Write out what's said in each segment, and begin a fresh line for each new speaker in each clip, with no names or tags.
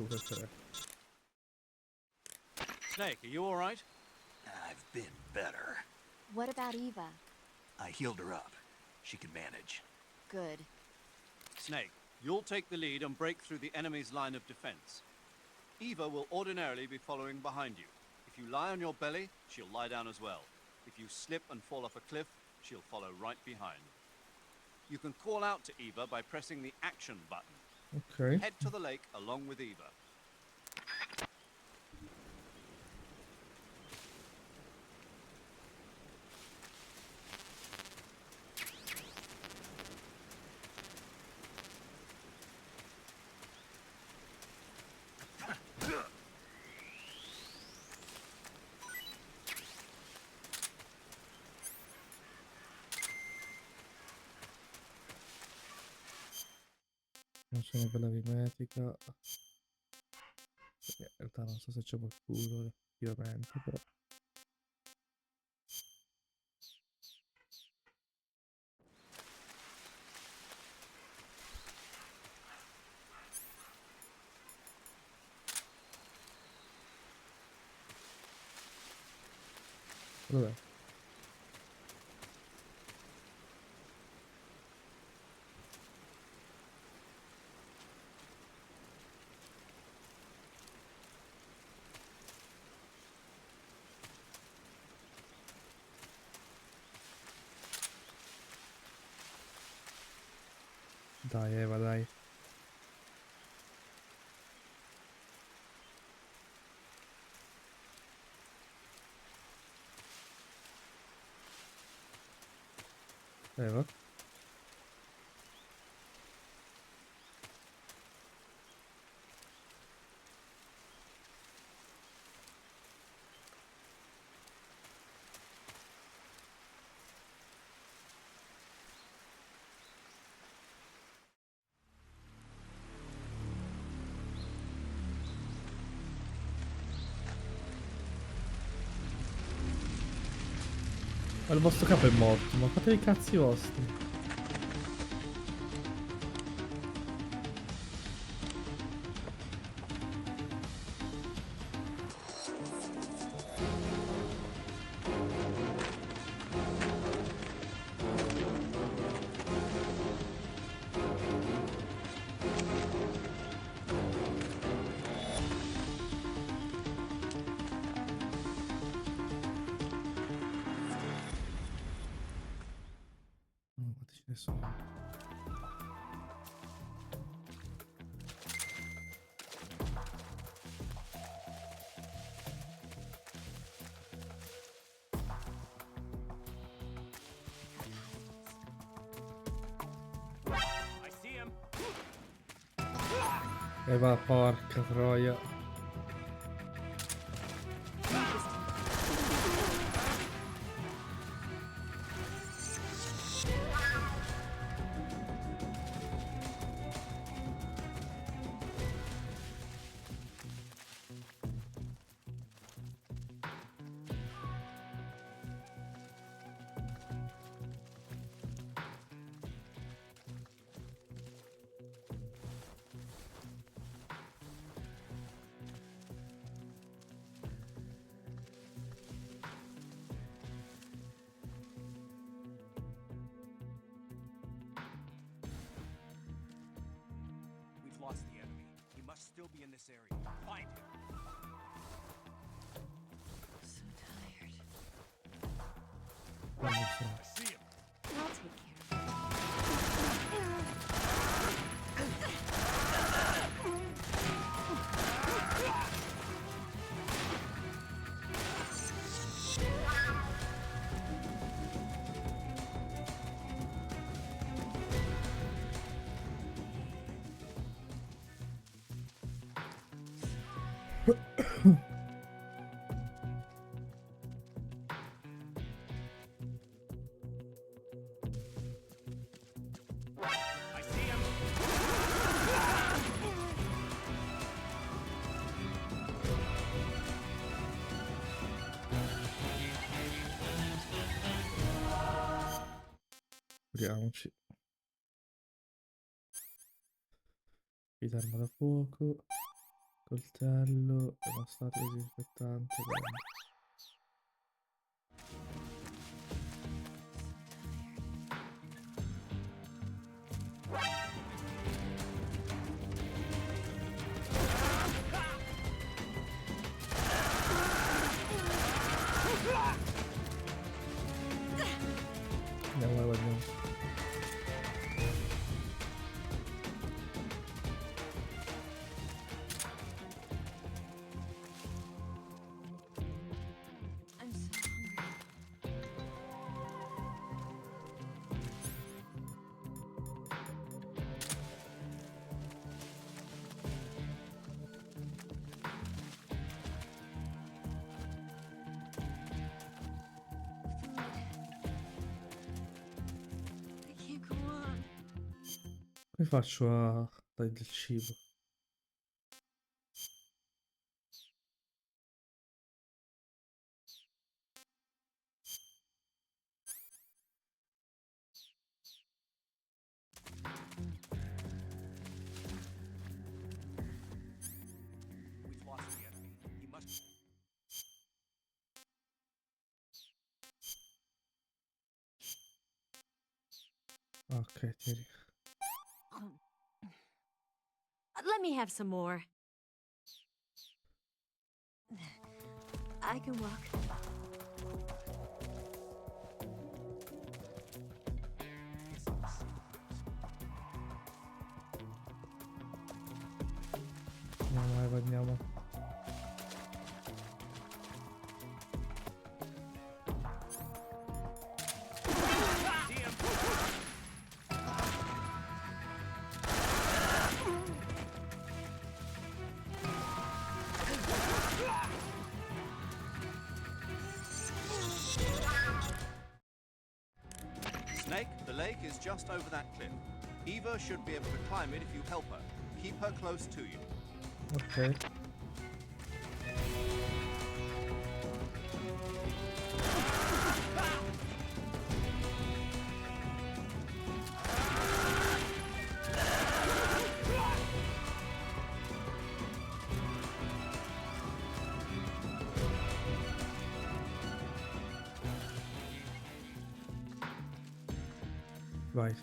piacere.
Snake, are you all right?
I've been better.
What about Eva?
I healed her up. She can manage.
Good.
Snake, you'll take the lead and break through the enemy's line of defense. Eva will ordinarily be following behind you. If you lie on your belly, she'll lie down as well. If you slip and fall off a cliff, she'll follow right behind. You can call out to Eva by pressing the action button.
Ok.
Head to the lake along with Eva.
Non sono per la mimetica. In realtà non so se c'è qualcuno effettivamente, però. Vabbè. Dai Eva, dai. Eva. Ma il vostro capo è morto, ma fate i cazzi vostri. Quanti ce ne sono?
I see him.
Eva, porca troia.
We've lost the enemy. He must still be in this area. Find him.
So tired.
Non lo so.
I see him.
I'll take care of it.
I see him.
Curiamoci. Arma da fuoco. Coltello, emostato disinfettante. Bene. Andiamo, guardiamo.
I'm so hungry. I can't go on.
Come faccio a dare del cibo?
We've lost the enemy. He must...
Ok, tieni.
Let me have some more. I can walk.
Andiamo, andiamo.
Snake, the lake is just over that cliff. Eva should be able to climb it if you help her. Keep her close to you.
Ok. Vai.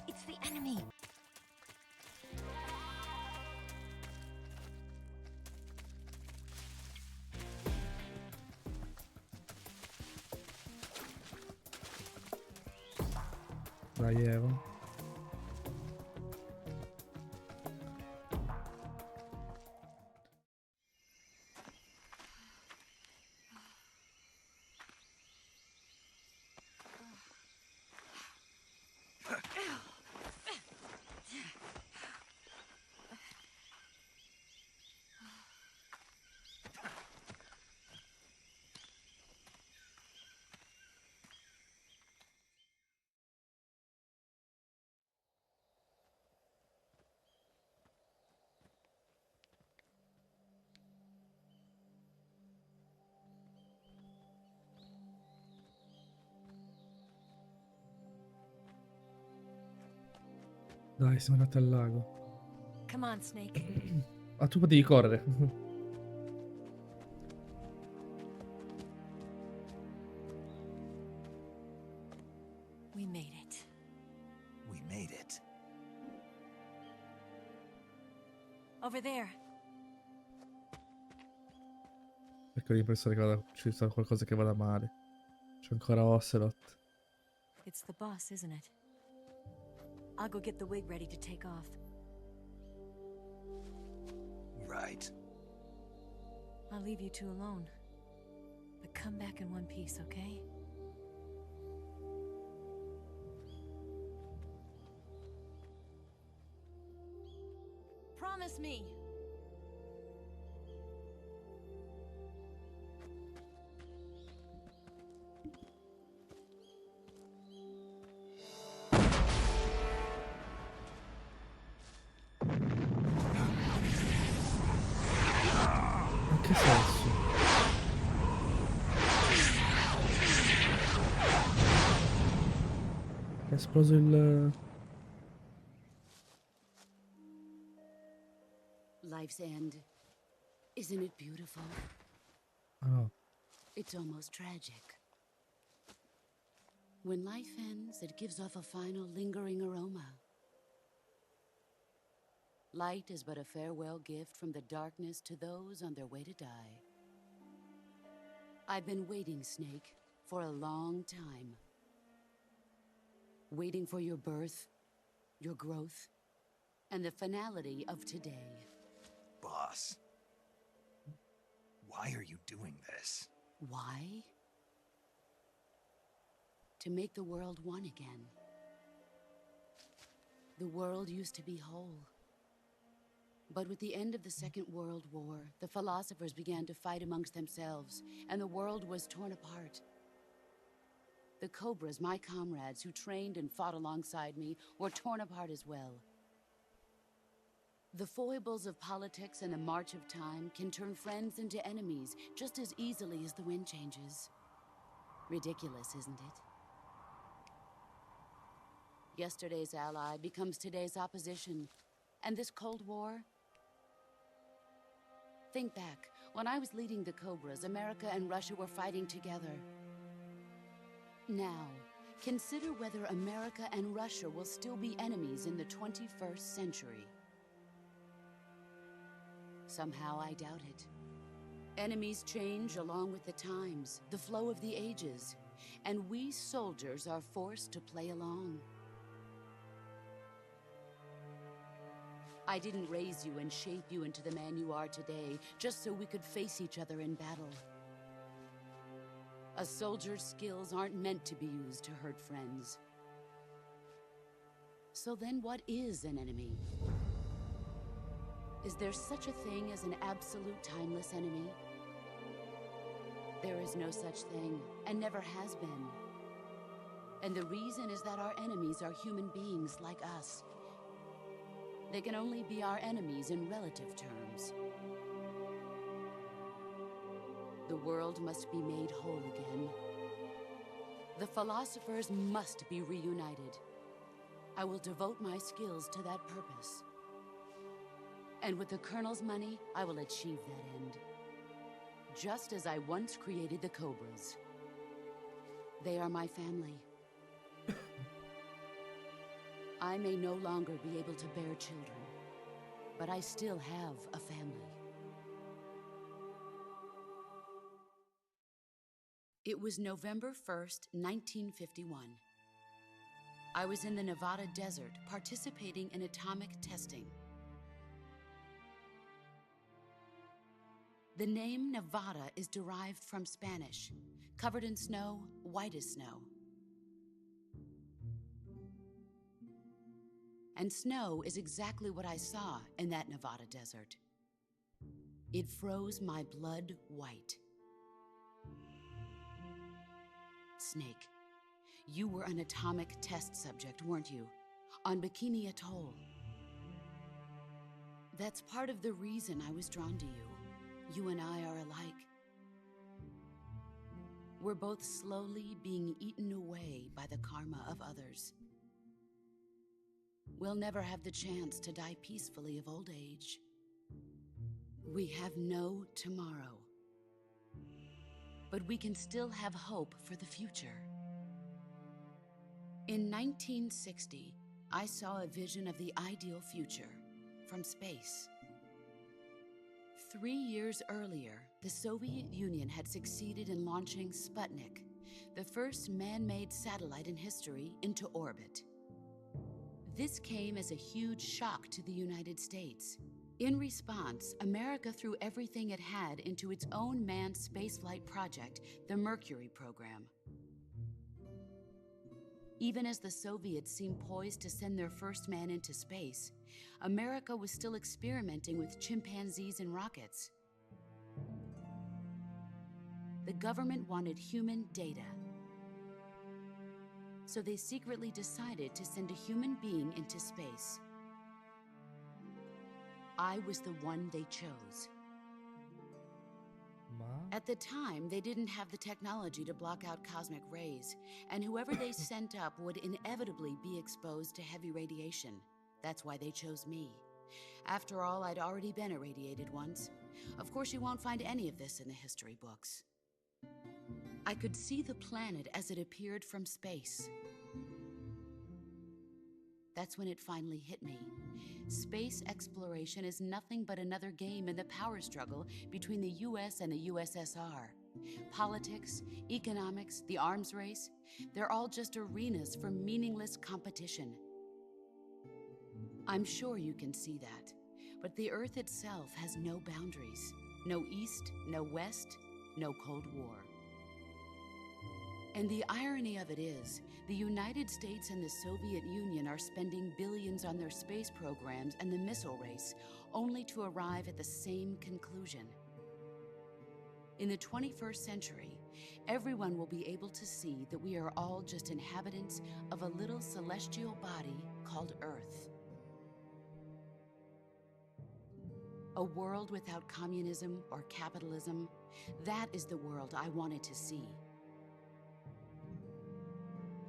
It's the enemy.
Dai, Eva. Dai, siamo andati al lago.
Come on, Snake.
Ah, tu potevi correre.
We made it.
We made it.
Over there.
Perché devi pensare che ci sta qualcosa che vada male. C'è ancora Ocelot.
It's the boss, isn't it? I'll go get the wig ready to take off.
Right.
I'll leave you two alone. But come back in one piece, okay? Promise me!
In che senso? È esploso il...
Life's end. Isn't it beautiful?
Ah no.
It's almost tragic. When life ends, it gives off a final lingering aroma. Light is but a farewell gift from the darkness to those on their way to die. I've been waiting, Snake, for a long time. Waiting for your birth, your growth, and the finality of today.
Boss. Why are you doing this?
Why? To make the world one again. The world used to be whole. But with the end of the Second World War, the philosophers began to fight amongst themselves, and the world was torn apart. The Cobras, my comrades who trained and fought alongside me, were torn apart as well. The foibles of politics and the march of time can turn friends into enemies just as easily as the wind changes. Ridiculous, isn't it? Yesterday's ally becomes today's opposition. And this Cold War? Think back. When I was leading the Cobras, America and Russia were fighting together. Now, consider whether America and Russia will still be enemies in the 21st century. Somehow I doubt it. Enemies change along with the times, the flow of the ages, and we soldiers are forced to play along. I didn't raise you and shape you into the man you are today just so we could face each other in battle. A soldier's skills aren't meant to be used to hurt friends. So then what is an enemy? Is there such a thing as an absolute timeless enemy? There is no such thing, and never has been. And the reason is that our enemies are human beings like us. They can only be our enemies in relative terms. The world must be made whole again. The philosophers must be reunited. I will devote my skills to that purpose. And with the Colonel's money, I will achieve that end. Just as I once created the Cobras. They are my family. I may no longer be able to bear children, but I still have a family. It was November 1st, 1951. I was in the Nevada desert participating in atomic testing. The name Nevada is derived from Spanish, covered in snow, white as snow. And snow is exactly what I saw in that Nevada desert. It froze my blood white. Snake, you were an atomic test subject, weren't you? On Bikini Atoll. That's part of the reason I was drawn to you. You and I are alike. We're both slowly being eaten away by the karma of others. We'll never have the chance to die peacefully of old age. We have no tomorrow. But we can still have hope for the future. In 1960, I saw a vision of the ideal future from space. 3 years earlier, the Soviet Union had succeeded in launching Sputnik, the first man-made satellite in history into orbit. This came as a huge shock to the United States. In response, America threw everything it had into its own manned spaceflight project, the Mercury program. Even as the Soviets seemed poised to send their first man into space, America was still experimenting with chimpanzees and rockets. The government wanted human data, so they secretly decided to send a human being into space. I was the one they chose.
Ma?
At the time, they didn't have the technology to block out cosmic rays, and whoever they sent up would inevitably be exposed to heavy radiation. That's why they chose me. After all, I'd already been irradiated once. Of course, you won't find any of this in the history books. I could see the planet as it appeared from space. That's when it finally hit me. Space exploration is nothing but another game in the power struggle between the US and the USSR. Politics, economics, the arms race, they're all just arenas for meaningless competition. I'm sure you can see that, but the Earth itself has no boundaries. No East, no West, no Cold War. And the irony of it is, the United States and the Soviet Union are spending billions on their space programs and the missile race, only to arrive at the same conclusion. In the 21st century, everyone will be able to see that we are all just inhabitants of a little celestial body called Earth. A world without communism or capitalism, that is the world I wanted to see.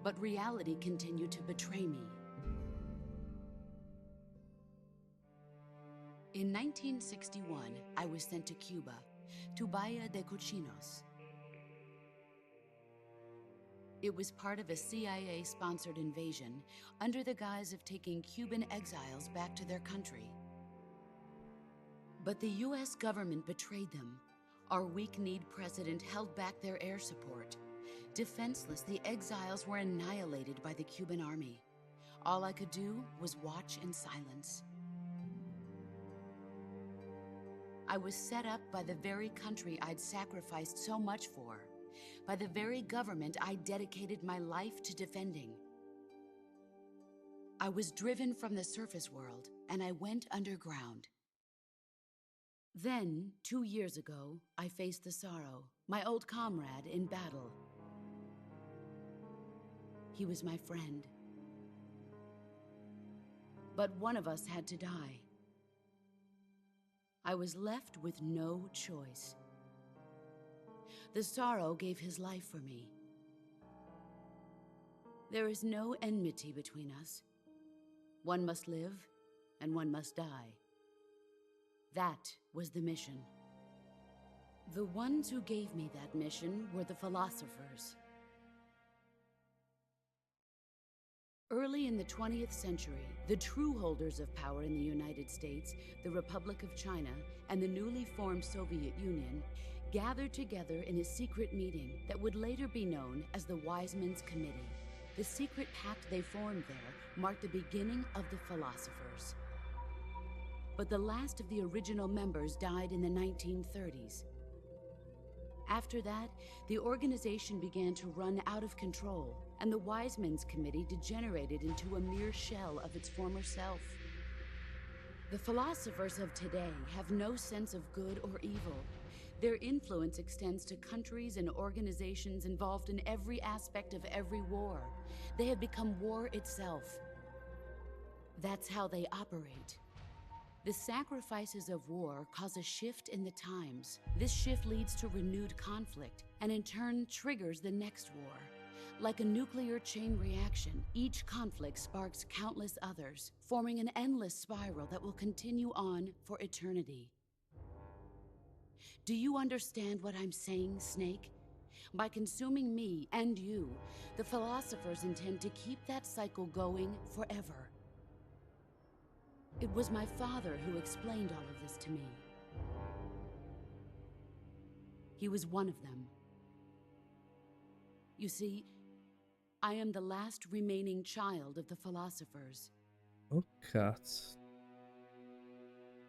But reality continued to betray me. In 1961, I was sent to Cuba, to Bahia de Cochinos. It was part of a CIA-sponsored invasion under the guise of taking Cuban exiles back to their country. But the US government betrayed them. Our weak-kneed president held back their air support. Defenseless, the exiles were annihilated by the Cuban army. All I could do was watch in silence. I was set up by the very country I'd sacrificed so much for, by the very government I dedicated my life to defending. I was driven from the surface world, and I went underground. Then, 2 years ago, I faced the sorrow, my old comrade in battle. He was my friend. But one of us had to die. I was left with no choice. The sorrow gave his life for me. There is no enmity between us. One must live, and one must die. That was the mission. The ones who gave me that mission were the philosophers. Early in the 20th century, the true holders of power in the United States, the Republic of China, and the newly formed Soviet Union gathered together in a secret meeting that would later be known as the Wise Men's Committee. The secret pact they formed there marked the beginning of the philosophers. But the last of the original members died in the 1930s. After that, the organization began to run out of control, and the Wise Men's Committee degenerated into a mere shell of its former self. The philosophers of today have no sense of good or evil. Their influence extends to countries and organizations involved in every aspect of every war. They have become war itself. That's how they operate. The sacrifices of war cause a shift in the times. This shift leads to renewed conflict, and in turn triggers the next war. Like a nuclear chain reaction, each conflict sparks countless others, forming an endless spiral that will continue on for eternity. Do you understand what I'm saying, Snake? By consuming me and you, the philosophers intend to keep that cycle going forever. It was my father who explained all of this to me. He was one of them. You see, I am the last remaining child of the philosophers.
Oh, cazzo.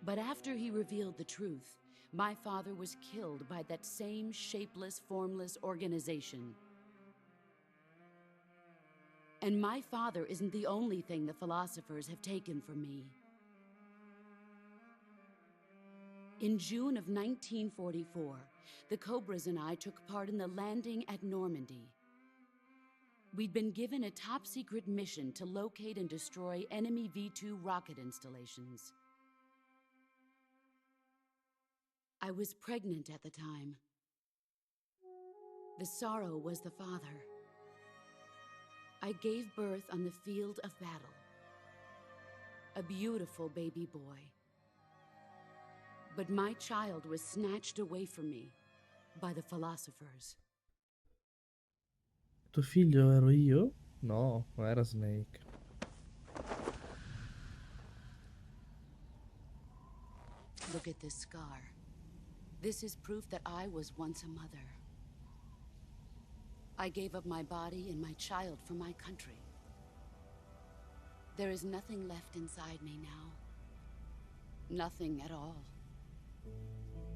But after he revealed the truth, my father was killed by that same shapeless, formless organization. And my father isn't the only thing the philosophers have taken from me. In June of 1944, the Cobras and I took part in the landing at Normandy. We'd been given a top-secret mission to locate and destroy enemy V-2 rocket installations. I was pregnant at the time. The sorrow was the father. I gave birth on the field of battle. A beautiful baby boy. But my child was snatched away from me by the philosophers.
Tuo figlio ero io? No, era Snake.
Look at this scar. This is proof that I was once a mother. I gave up my body and my child for my country. There is nothing left inside me now. Nothing at all.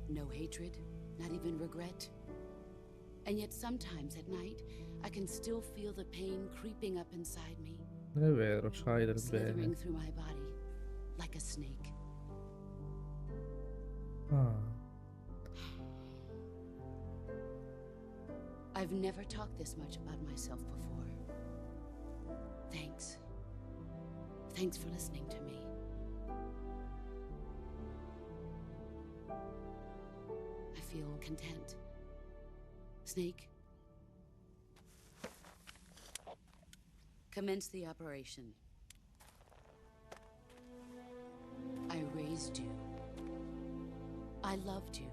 No hatred, not even regret. And yet sometimes at night, I can still feel the pain creeping up inside me,
È vero, c'hai del
slithering
bene.
through my body like a snake.
Ah,
I've never talked this much about myself before. Thanks. Thanks for listening to me. I feel content. Snake, commence the operation. I raised you. I loved you.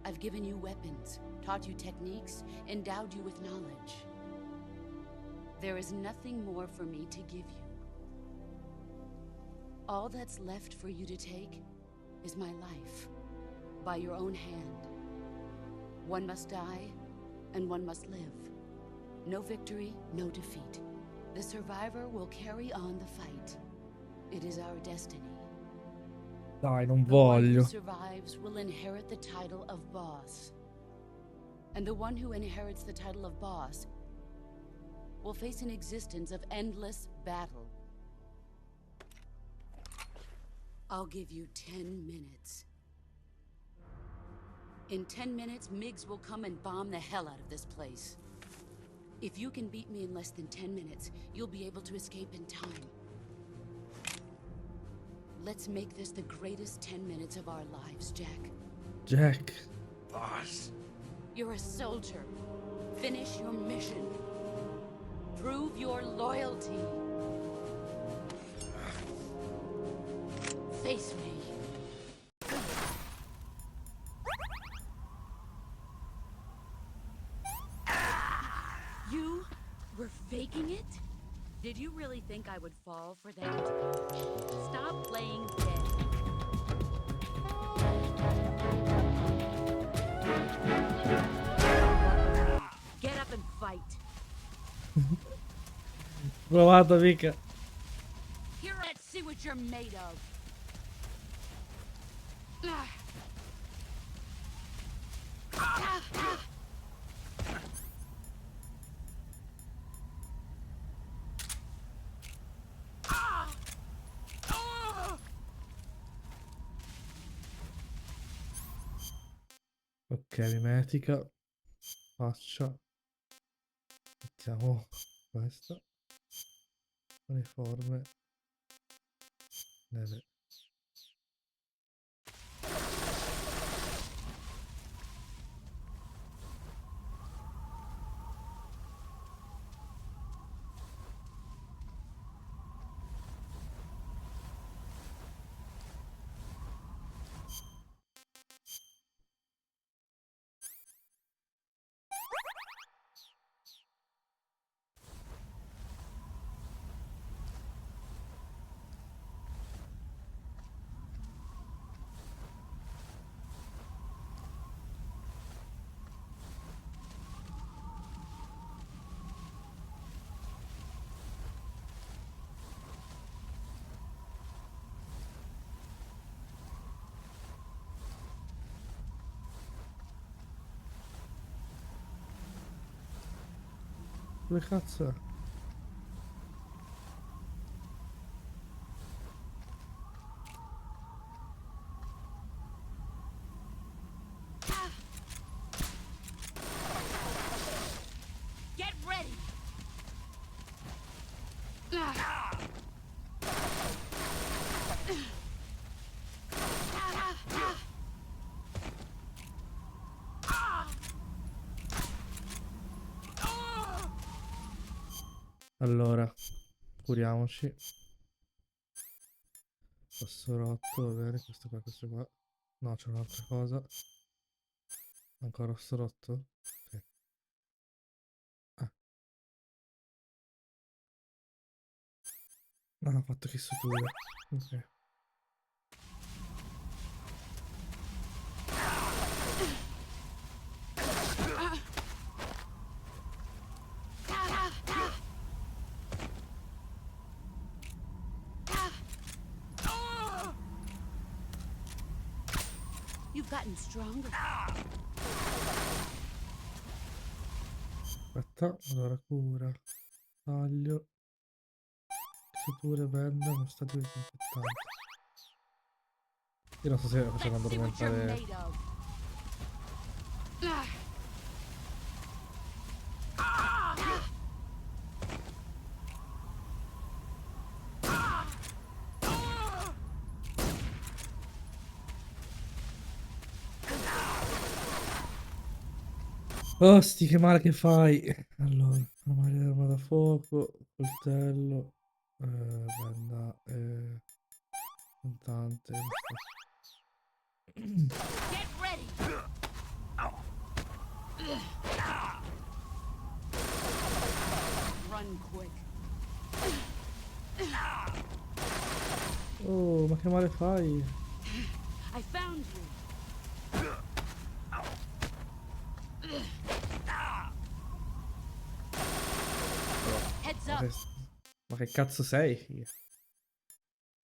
I've given you weapons, taught you techniques, endowed you with knowledge. There is nothing more for me to give you. All that's left for you to take is my life, by your own hand. One must die, and one must live. No victory, no defeat. The survivor will carry on the fight. It is our destiny.
dai, non
The one who
voglio.
survives will inherit the title of boss. And the one who inherits the title of boss will face an existence of endless battle. I'll give you 10 minutes. In 10 minutes, MiGs will come and bomb the hell out of this place. If you can beat me in less than 10 minutes, you'll be able to escape in time. Let's make this the greatest 10 minutes of our lives, Jack.
Jack.
Boss.
You're a soldier. Finish your mission. Prove your loyalty. Face me. You were faking it? Did you really think I would fall for that? Stop playing dead. Get up and fight.
Provato, mica.
Here, let's see what you're made of.
Ok, mimetica. Faccia. Mettiamo questa. Uniforme. Nelle. Dove cazzo è?
Get ready.
Allora, curiamoci. Passo rotto, va bene, questo qua, questo qua. No, c'è un'altra cosa. Ancora osso rotto? Ok. Ah, non ho fatto che suture. Ok.
You've gotten stronger.
Aspetta, allora cura. Taglio. Suture, benda, uno stadio disinfettante. Io non so se facevano
Let's see what you're
addormentare.
made of.
Oh, sti, che male che fai. Allora, arma da fuoco, coltello, benda, contante.
Get ready. Run quick.
Oh, ma che male fai?
I found you. Heads
Ma
up.
che, ma che cazzo sei?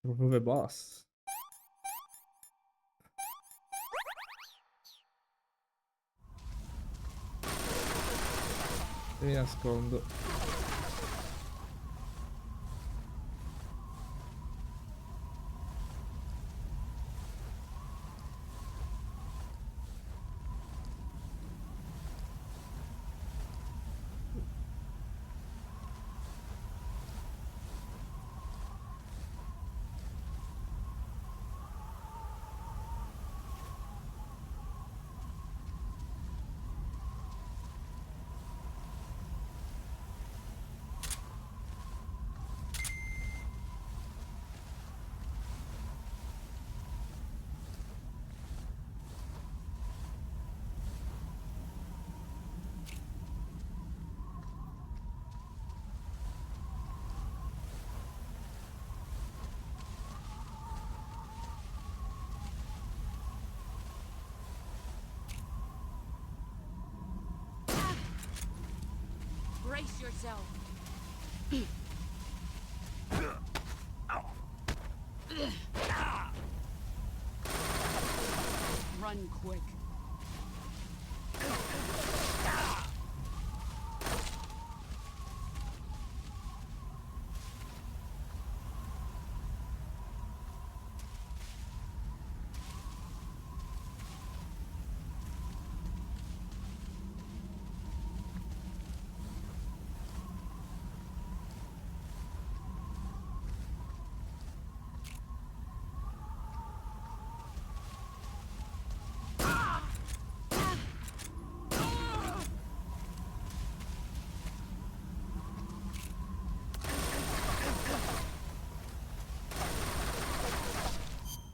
Proprio the boss. Mi nascondo.
Brace yourself. Run quick.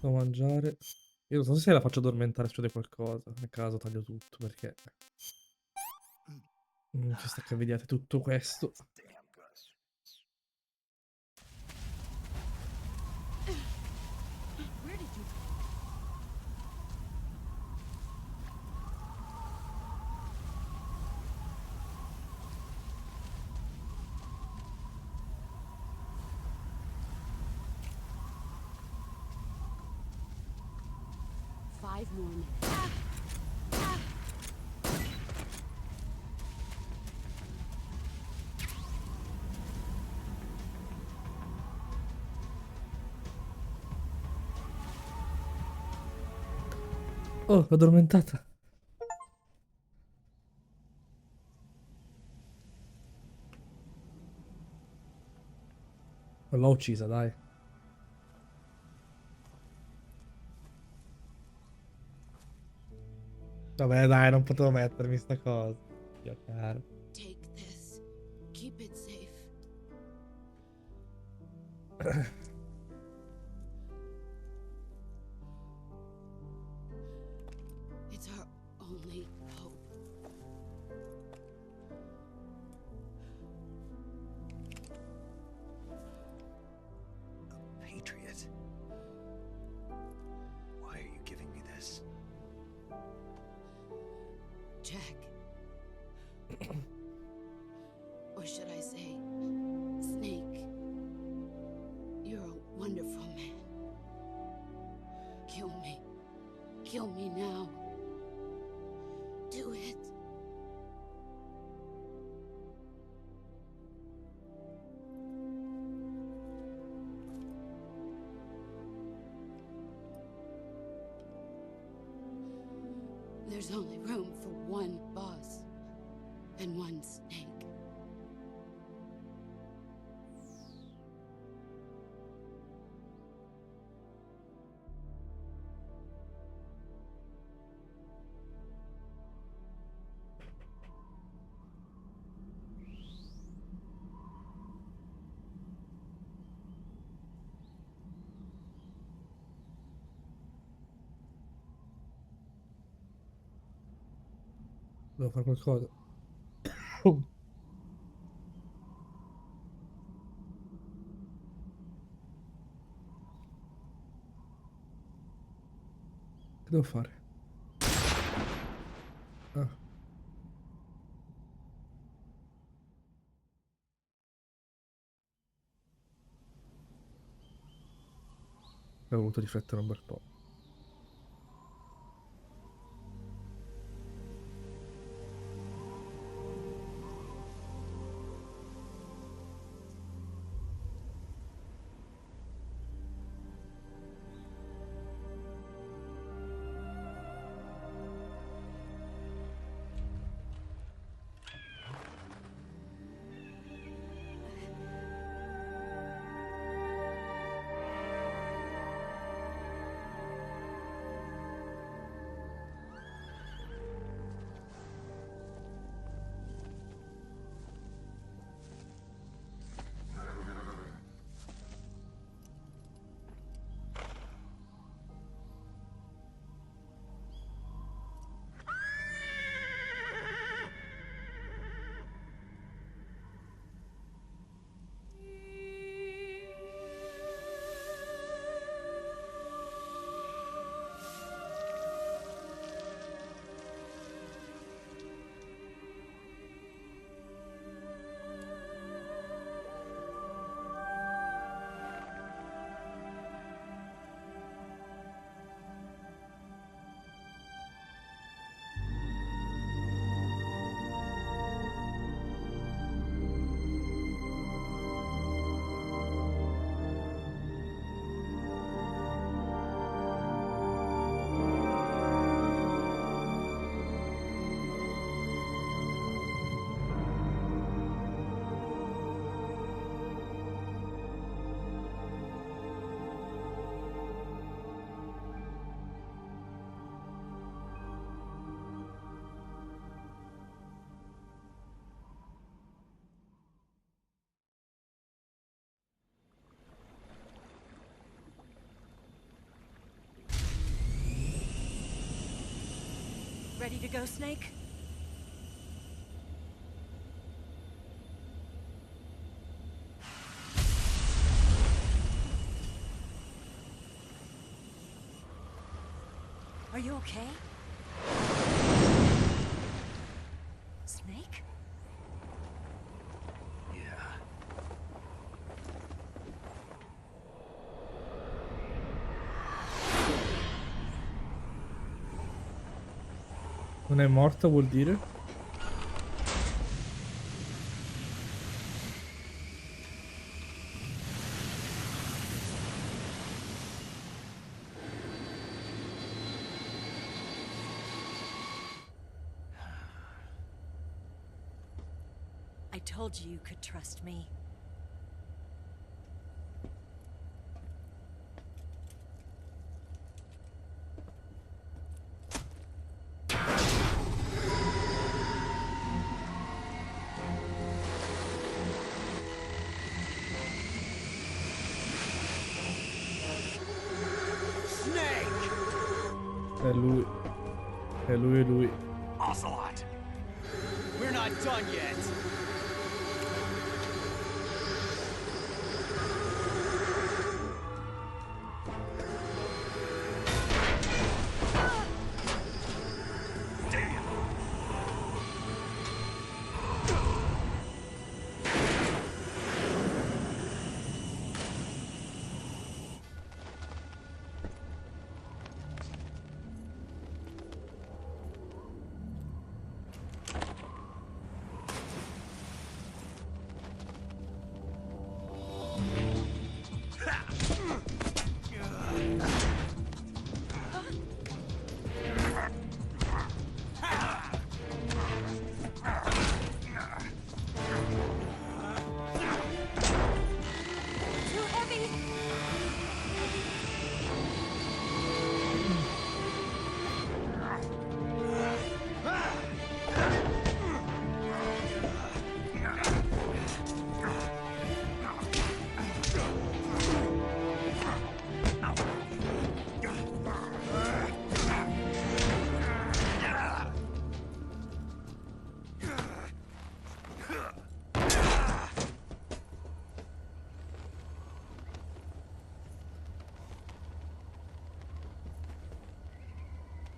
Devo mangiare. Io non so se la faccio addormentare, succede qualcosa. Nel caso taglio tutto perché non ci sta che vediate tutto questo.
Damn good.
Where did you? 5 more minutes.
Oh, addormentata. Non l'ho uccisa, dai. Vabbè, dai, non potevo mettermi sta cosa. Dio caro.
Take this. Keep it safe. It's our only hope.
Patriot. Why are you giving me this?
Jack. Or should I say, Snake. You're a wonderful man. Kill me. Kill me now. Do it. There's only room for one boss and one snake.
Devo fare qualcosa. Che devo fare? Ah, ho voluto riflettere un bel po'.
Ready to go, Snake? Are you okay? Snake?
Yeah.
Non è morta, vuol dire?
told you you could trust me.
È lui. È lui, è lui.
Ocelot!
We're not done yet.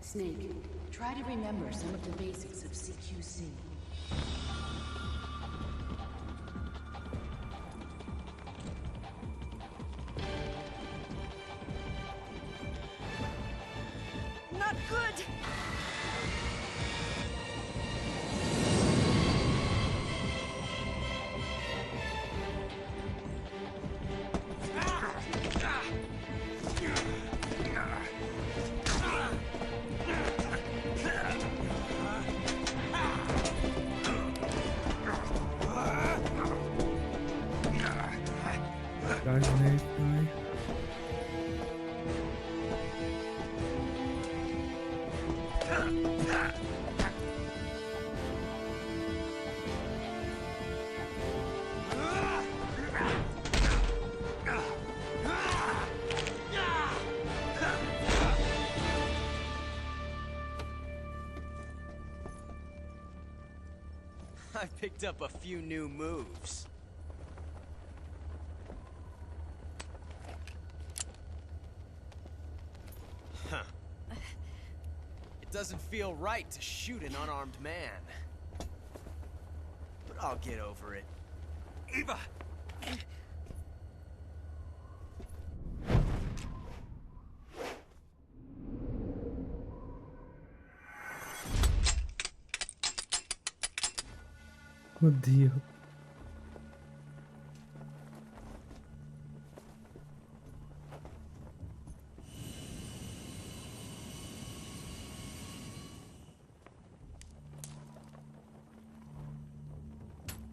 Snake, try to remember some of the basics of CQC.
Not good!
Dai, Snake, dai.
I picked up a few new moves. Huh. It doesn't feel right to shoot an unarmed man. But I'll get over it.
Eva!
Oddio.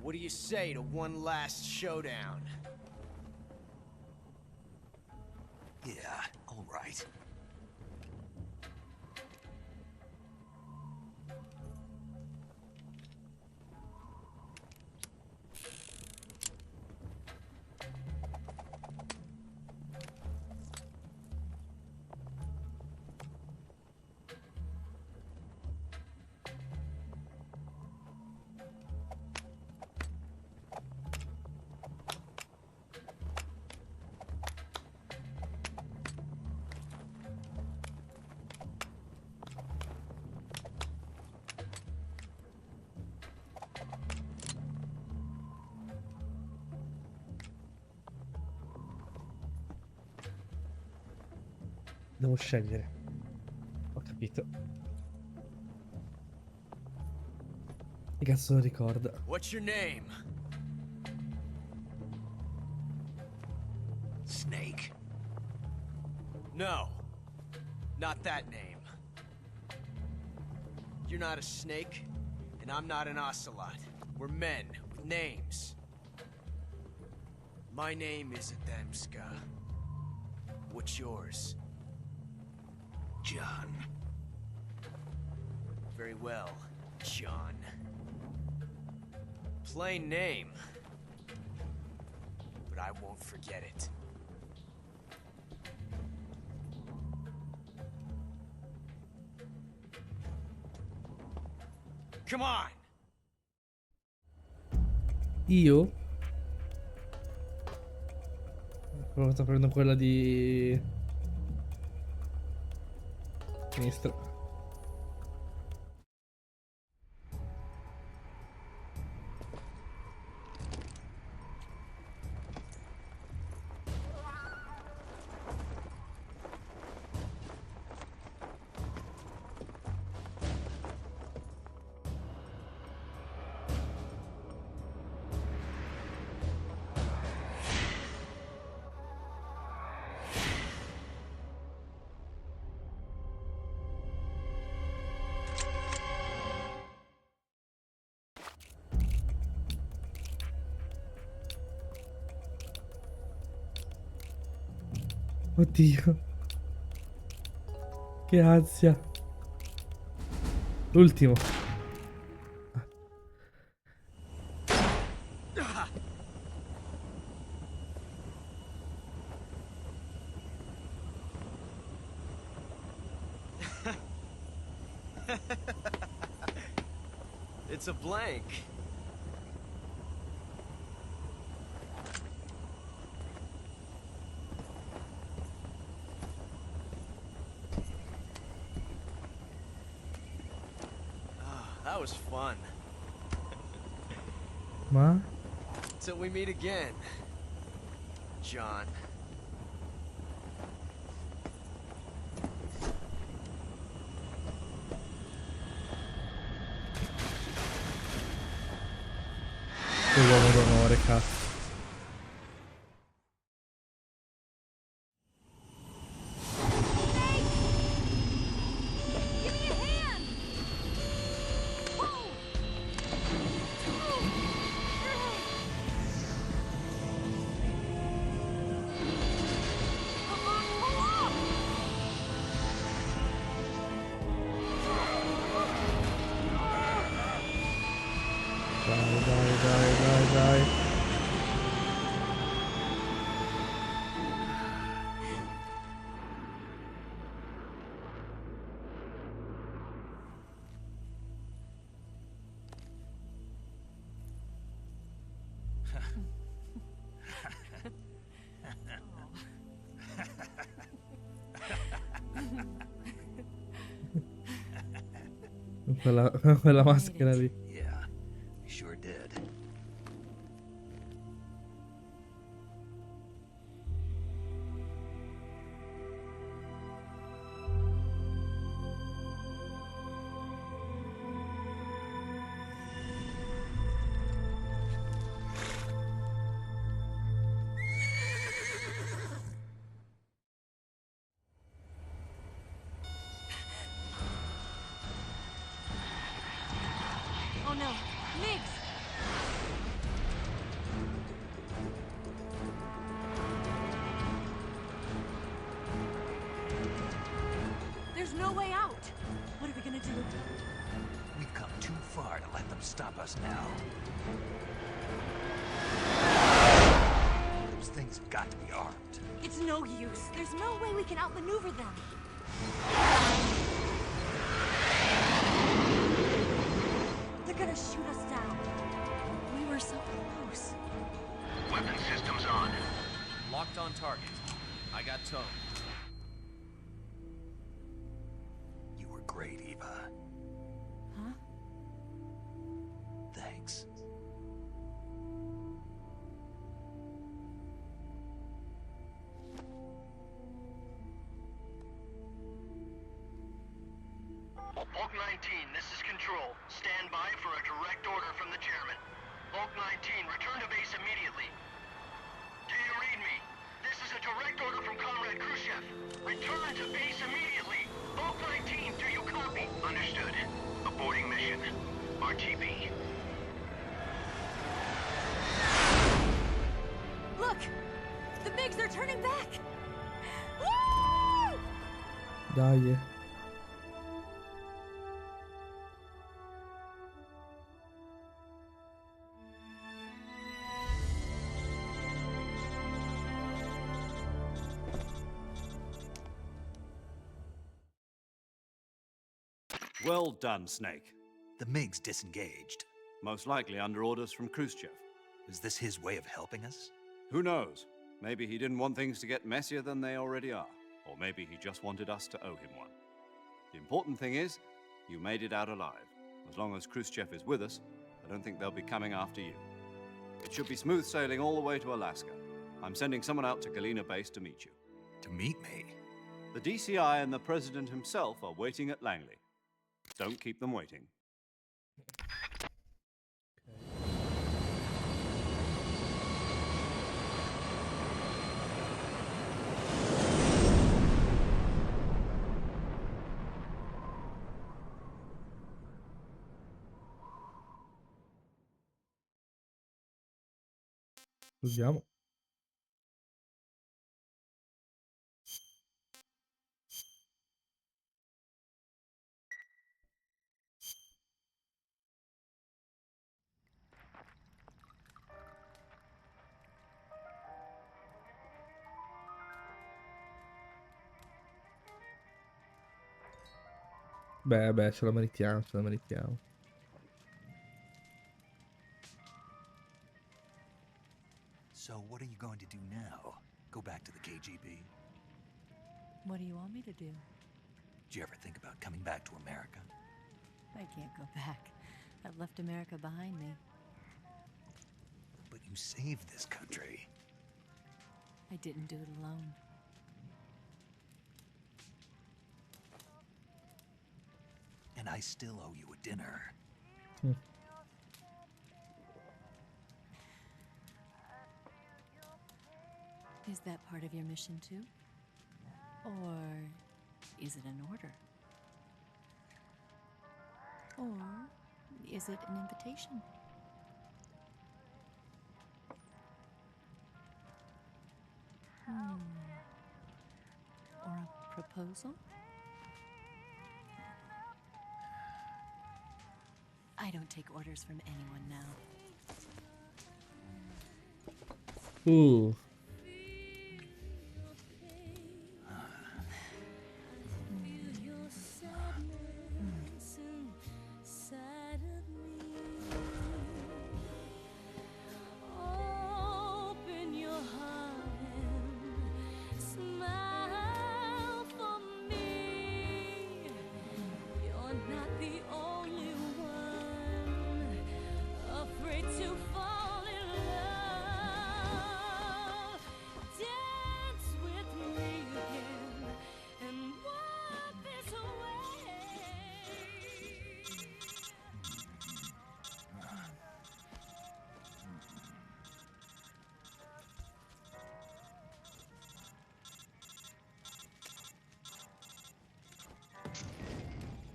What do you say to one last showdown?
Yeah, all right.
Devo scegliere. Ho capito. Che cazzo lo ricorda?
What's your name?
Snake.
No. Not that name. You're not a snake, and I'm not an ocelot. We're men with Names. My name is Adamska. What's yours?
John.
Very well, John. Plain name. But I won't forget it. Come on!
Io? Sto prendendo quella di sinistra. Oddio. Che ansia. L'ultimo.
It's a blank. That was fun.
Ma?
Till we meet again, John.
Che uomo d'onore, cazzo. Dai. Quella maschera lì.
Yeah, we sure did.
Oh no, Migs! There's no way out. What are we gonna do?
We've come too far to let them stop us now. Those things have got to be armed.
It's no use. There's no way we can outmaneuver them. They're gonna shoot us down. We were so close.
Weapon systems on.
Locked on target. I got towed.
You were great, Eva.
Huh?
Thanks.
Bulk 19, this is Control. Stand by for a direct order from the chairman. Bulk 19, return to base immediately. Do you read me? This is a direct order from Comrade Khrushchev. Return to base immediately. Bulk 19, do you copy? Understood. Aborting mission. RTB.
snakes, they're turning back! Woo!
Dai.
Well done, Snake.
The MiG's disengaged.
Most likely under orders from Khrushchev.
Is this his way of helping us?
Who knows? Maybe he didn't want things to get messier than they already are. Or maybe he just wanted us to owe him one. The important thing is, you made it out alive. As long as Khrushchev is with us, I don't think they'll be coming after you. It should be smooth sailing all the way to Alaska. I'm sending someone out to Galena Base to meet you.
To meet me?
The DCI and the President himself are waiting at Langley. Don't keep them waiting.
Usiamo. Beh, ce la meritiamo, ce la meritiamo.
So what are you going to do now? Go back to the KGB?
What do you want me to do?
Did you ever think about coming back to America?
I can't go back. I've left America behind me.
But you saved this country.
I didn't do it alone.
And I still owe you a dinner.
Is that part of your mission too? Or is it an order? Or is it an invitation? Or a proposal? I don't take orders from anyone now.
Ooh.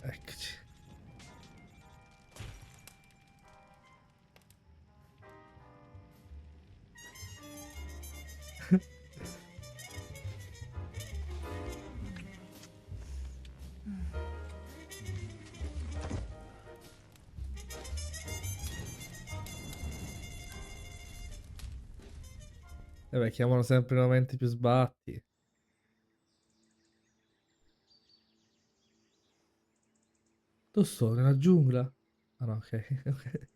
Eccoci. E beh, chiamano sempre i momenti più sbatti. Dove sto? Nella giungla? Ah no, ok. Ok.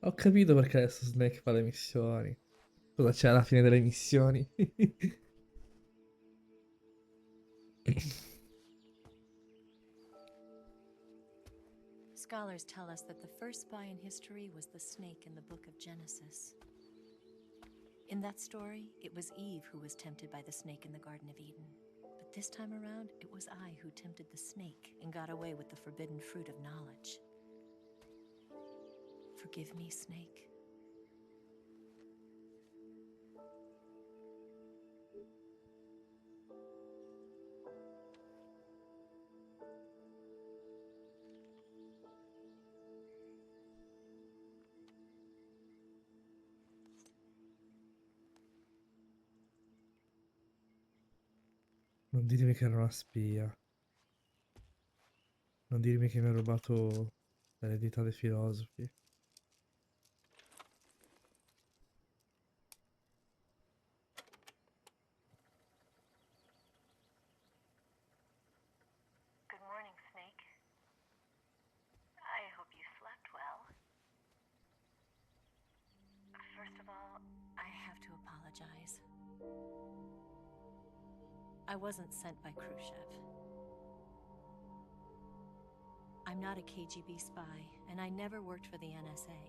Ho capito perché adesso Snake fa le missioni. Cosa c'è alla fine delle missioni?
Scholars tell us that the first spy in history was the snake in the book of Genesis. In that story, it was Eve who was tempted by the snake in the Garden of Eden. But this time around, it was I who tempted the snake and got away with the forbidden fruit of knowledge. Forgive me, Snake.
Non dirmi che era una spia. Non dirmi che mi ha rubato l'eredità dei filosofi.
Good morning, Snake. I hope you slept well. First of all, I have to apologize. I wasn't sent by Khrushchev. I'm not a KGB spy, and I never worked for the NSA.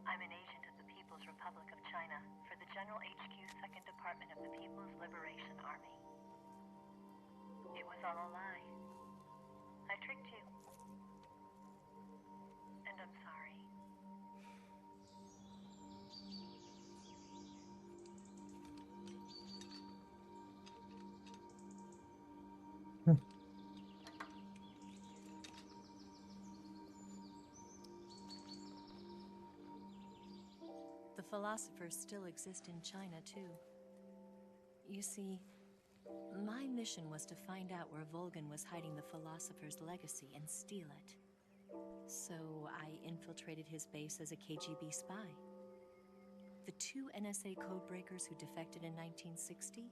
I'm an agent of the People's Republic of China for the General HQ 2nd Department of the People's Liberation Army. It was all a lie. I tricked you. And I'm sorry. The philosophers still exist in China, too. You see, my mission was to find out where Volgan was hiding the philosopher's legacy and steal it. So I infiltrated his base as a KGB spy. The 2 NSA codebreakers who defected in 1960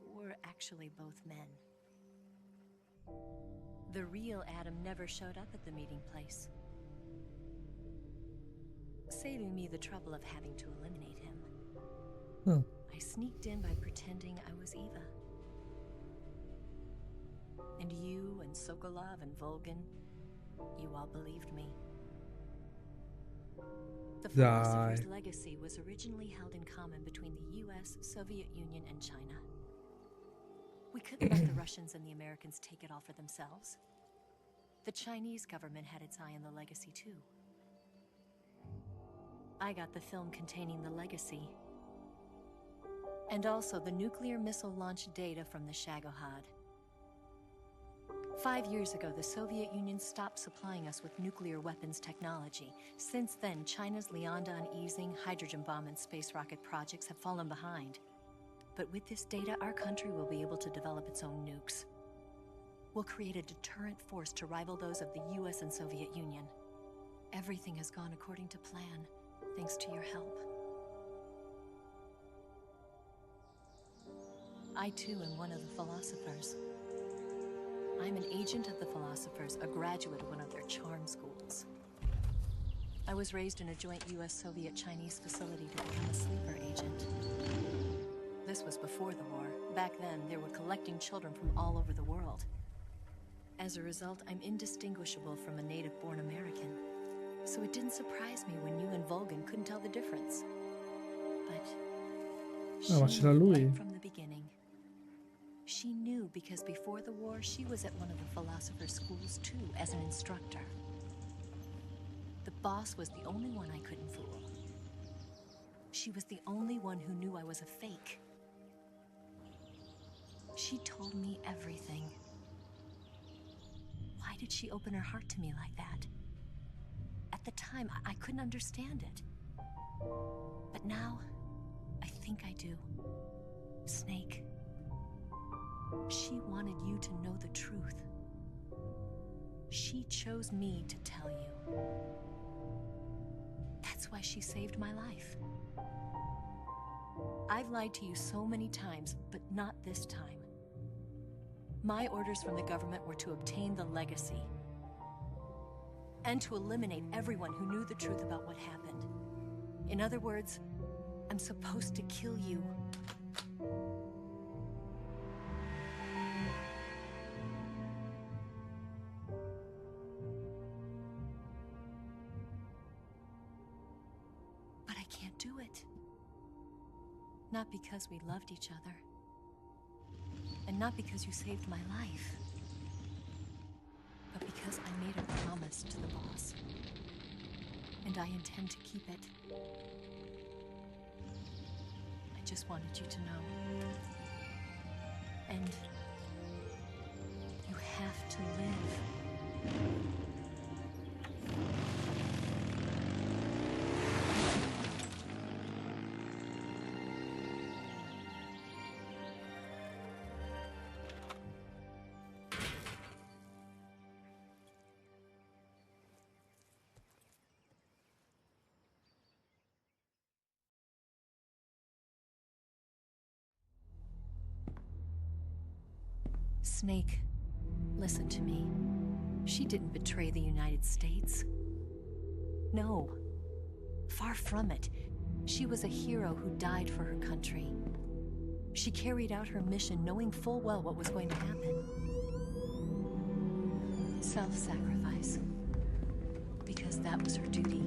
were actually both men. The real Adam never showed up at the meeting place, saving me the trouble of having to eliminate him. I sneaked in by pretending I was Eva. And you and Sokolov and Volgan, you all believed me. The philosopher's legacy was originally held in common between the US, Soviet Union, and China. We couldn't let the Russians and the Americans take it all for themselves. The Chinese government had its eye on the legacy, too. I got the film containing the legacy, and also the nuclear missile launch data from the Shagohod. 5 years ago, the Soviet Union stopped supplying us with nuclear weapons technology. Since then, China's Liaodong easing, hydrogen bomb, and space rocket projects have fallen behind. But with this data, our country will be able to develop its own nukes. We'll create a deterrent force to rival those of the US and Soviet Union. Everything has gone according to plan, thanks to your help. I too am one of the philosophers. I'm an agent of the philosophers, a graduate of one of their charm schools. I was raised in a joint US-Soviet-Chinese facility to become a sleeper agent. This was before the war. Back then, they were collecting children from all over the world. As a result, I'm indistinguishable from a native-born American. So it didn't surprise me when you and Volgan couldn't tell the difference. But she knew right from the beginning. She knew because before the war, she was at one of the philosopher's schools too, as an instructor. The boss was the only one I couldn't fool. She was the only one who knew I was a fake. She told me everything. Why did she open her heart to me like that? At the time, I couldn't understand it. But now, I think I do. Snake. She wanted you to know the truth. She chose me to tell you. That's why she saved my life. I've lied to you so many times, but not this time. My orders from the government were to obtain the legacy and to eliminate everyone who knew the truth about what happened. In other words, I'm supposed to kill you. But I can't do it. Not because we loved each other. And not because you saved my life. But because I made a promise to the boss. And I intend to keep it. I just wanted you to know. And you have to live. Snake, listen to me. She didn't betray the United States. No. Far from it. She was a hero who died for her country. She carried out her mission knowing full well what was going to happen. Self-sacrifice. Because that was her duty.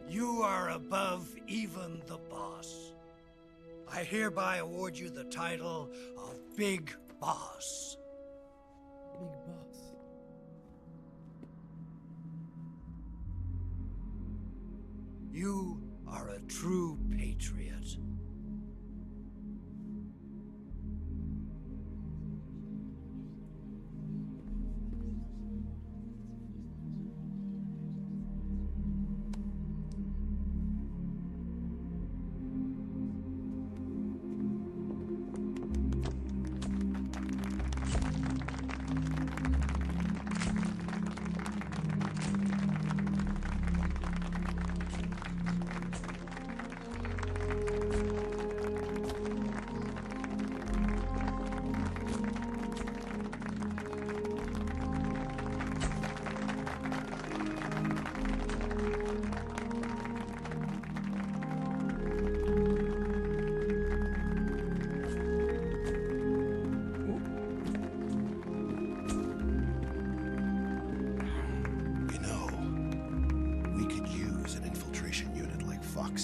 You are above even the boss. I hereby award you the title of Big Boss.
Big boss.
You are a true patriot.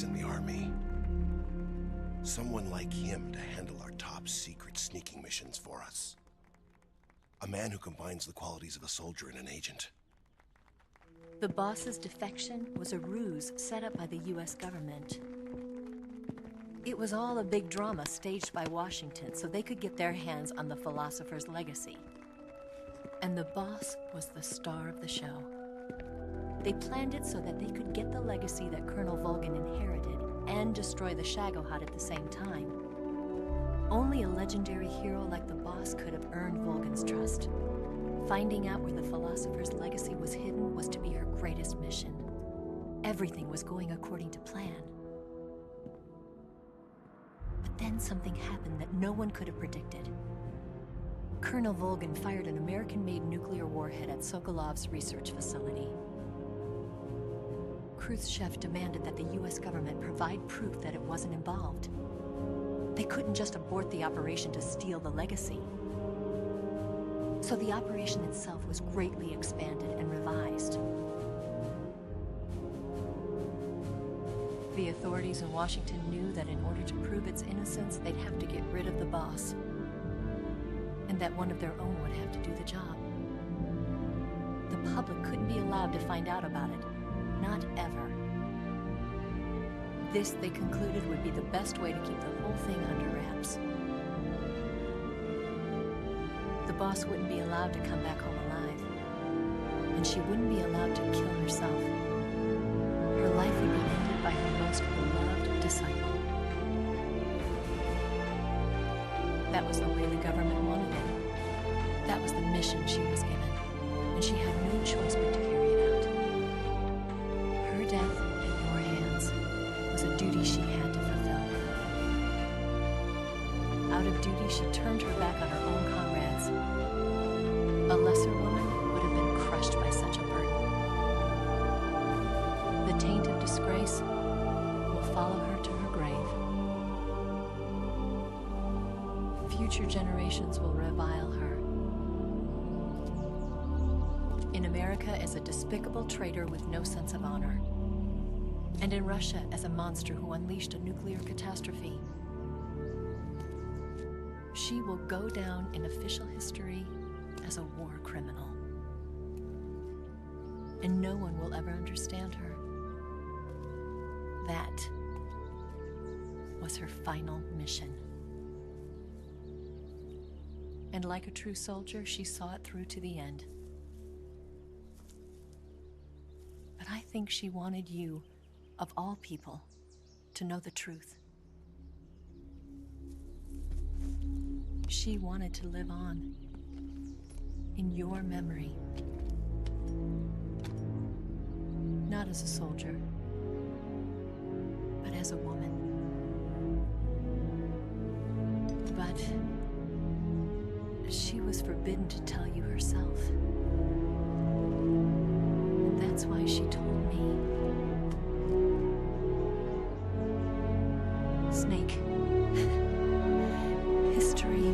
In the army. Someone like him to handle our top secret sneaking missions for us. A man who combines the qualities of a soldier and an agent.
The boss's defection was a ruse set up by the US government. It was all a big drama staged by Washington so they could get their hands on the philosopher's legacy. And the boss was the star of the show. They planned it so that they could get the legacy that Colonel Volgin inherited and destroy the Shagohod at the same time. Only a legendary hero like the boss could have earned Volgin's trust. Finding out where the philosopher's legacy was hidden was to be her greatest mission. Everything was going according to plan. But then something happened that no one could have predicted. Colonel Volgin fired an American-made nuclear warhead at Sokolov's research facility. Khrushchev demanded that the US government provide proof that it wasn't involved. They couldn't just abort the operation to steal the legacy. So the operation itself was greatly expanded and revised. The authorities in Washington knew that in order to prove its innocence, they'd have to get rid of the boss. And that one of their own would have to do the job. The public couldn't be allowed to find out about it. Not ever. This, they concluded, would be the best way to keep the whole thing under wraps. The boss wouldn't be allowed to come back home alive. And she wouldn't be allowed to kill herself. Her life would be ended by her most beloved disciple. That was the way the government wanted it. That was the mission she was given. And she had no choice but to carry it out. Her death in your hands was a duty she had to fulfill. Out of duty, she turned her back on her own comrades. A lesser woman would have been crushed by such a burden. The taint of disgrace will follow her to her grave. Future generations will revile her. In America as a despicable traitor with no sense of honor. And in Russia as a monster who unleashed a nuclear catastrophe. She will go down in official history as a war criminal. And no one will ever understand her. That was her final mission. And like a true soldier, she saw it through to the end. But I think she wanted you, of all people, to know the truth. She wanted to live on in your memory. Not as a soldier, but as a woman. But she was forbidden to tell you herself. And that's why she told me. Snake, history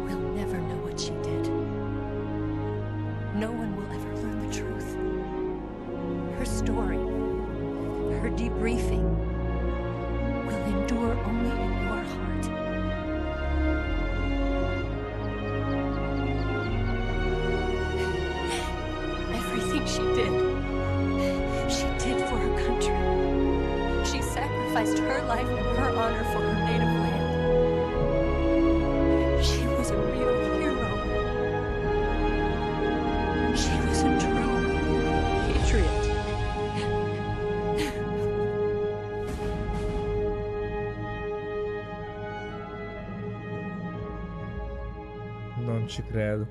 will never know what she did. No one will ever learn the truth. Her story, her debriefing, will endure only in your heart. Everything she did for her country. She sacrificed her life and her honor for her native land. She was a real hero. She was a true patriot.
Non ci credo.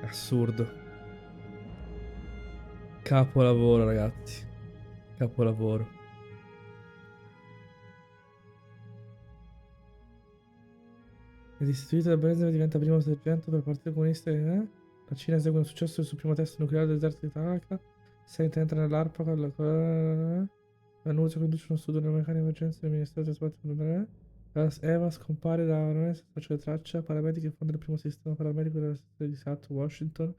È assurdo. Capolavoro, ragazzi. Capolavoro. È istituito da Brezhnev, diventa primo sergente per il partito comunista. La Cina esegue un successo sul primo test nucleare dell'esercito italiano. 6 entra nell'ARPA con la NUSA conduce uno studio nelle meccaniche di emergenza del Ministero dei Trasporti. Eva scompare da non essere traccia. Paramedici fonda il primo sistema paramedico della stazione di South Washington.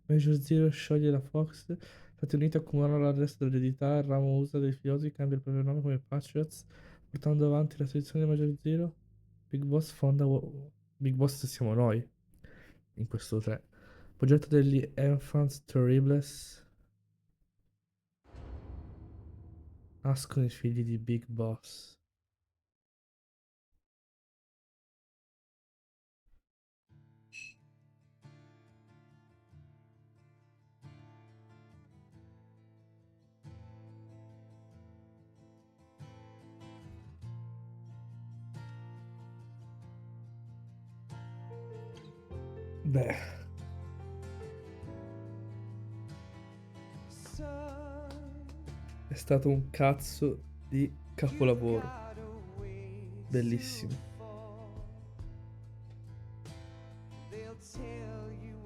Major Zero scioglie la Fox. Stati Uniti accumulano l'arresto dell'eredità. Il ramo USA dei filosofì cambia il proprio nome come Patriots, portando avanti la tradizione di Major Zero. Big Boss fonda Big Boss siamo noi in questo 3. Progetto degli Enfants Terribles. Nascono i figli di Big Boss. Beh, è stato un cazzo di capolavoro. Bellissimo.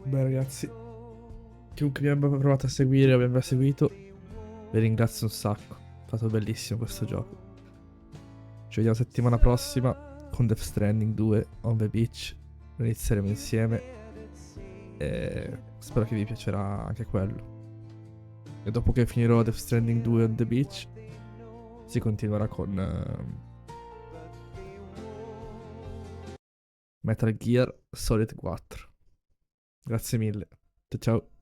Beh, ragazzi, chiunque mi abbia provato a seguire o mi abbia seguito, vi ringrazio un sacco. È stato bellissimo questo gioco. Ci vediamo settimana prossima con Death Stranding 2 on the beach. Lo inizieremo insieme e spero che vi piacerà anche quello. E dopo che finirò Death Stranding 2 on the beach si continuerà con Metal Gear Solid 4. Grazie mille. Ciao ciao.